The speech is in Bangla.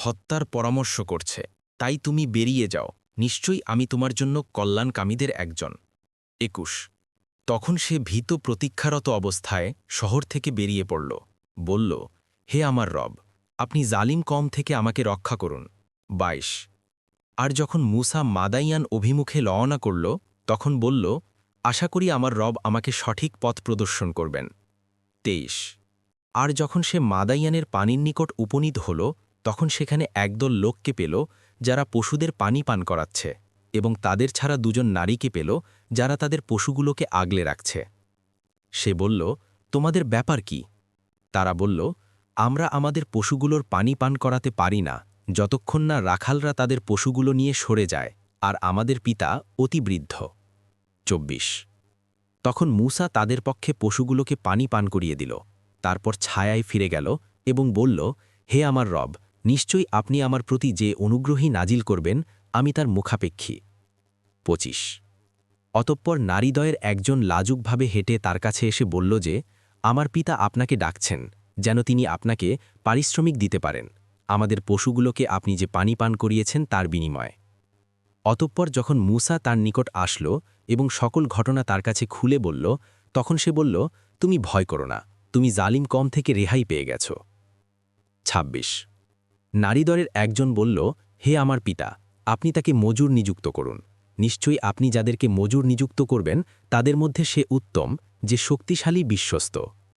হত্যার পরামর্শ করছে, তাই তুমি বেরিয়ে যাও, নিশ্চয়ই আমি তোমার জন্য কল্যাণকামীদের একজন। ২১ তখন সে ভীত প্রতীক্ষারত অবস্থায় শহর থেকে বেরিয়ে পড়ল, বলল, হে আমার রব, আপনি জালিম কম থেকে আমাকে রক্ষা করুন। ২২ আর যখন মূসা মাদাইয়ান অভিমুখে রওনা করল, তখন বলল, আশা করি আমার রব আমাকে সঠিক পথ প্রদর্শন করবেন। ২৩ আর যখন সে মাদাইয়ানের পানির নিকট উপনীত হল, তখন সেখানে একদল লোককে পেল, যারা পশুদের পানি পান করাচ্ছে, এবং তাদের ছাড়া দুজন নারীকে পেল, যারা তাদের পশুগুলোকে আগলে রাখছে। সে বলল, তোমাদের ব্যাপার কি? তারা বলল, আমরা আমাদের পশুগুলোর পানি পান করাতে পারি না, যতক্ষণ না রাখালরা তাদের পশুগুলো নিয়ে সরে যায়, আর আমাদের পিতা অতি বৃদ্ধ। ২৪ তখন মূসা তাদের পক্ষে পশুগুলোকে পানি পান করিয়ে দিল, তারপর ছায়ায় ফিরে গেল এবং বলল, হে আমার রব, নিশ্চয়ই আপনি আমার প্রতি যে অনুগ্রহী নাজিল করবেন, আমি তার মুখাপেক্ষী। ২৫ অতঃপর নারীদয়ের একজন লাজুকভাবে হেঁটে তার কাছে এসে বলল যে, আমার পিতা আপনাকে ডাকছেন, যেন তিনি আপনাকে পারিশ্রমিক দিতে পারেন, আমাদের পশুগুলোকে আপনি যে পানি পান করিয়েছেন তার বিনিময়ে। অতঃপর যখন মূসা তার নিকট আসল এবং সকল ঘটনা তার কাছে খুলে বলল, তখন সে বলল, তুমি ভয় করো না, তুমি জালিম কম থেকে রেহাই পেয়ে গেছ। ২৬ নারীদরের একজন বলল, হে আমার পিতা, আপনি তাকে মজুর নিযুক্ত করুন, নিশ্চয়ই আপনি যাদেরকে মজুর নিযুক্ত করবেন তাদের মধ্যে সে উত্তম, যে শক্তিশালী বিশ্বস্ত।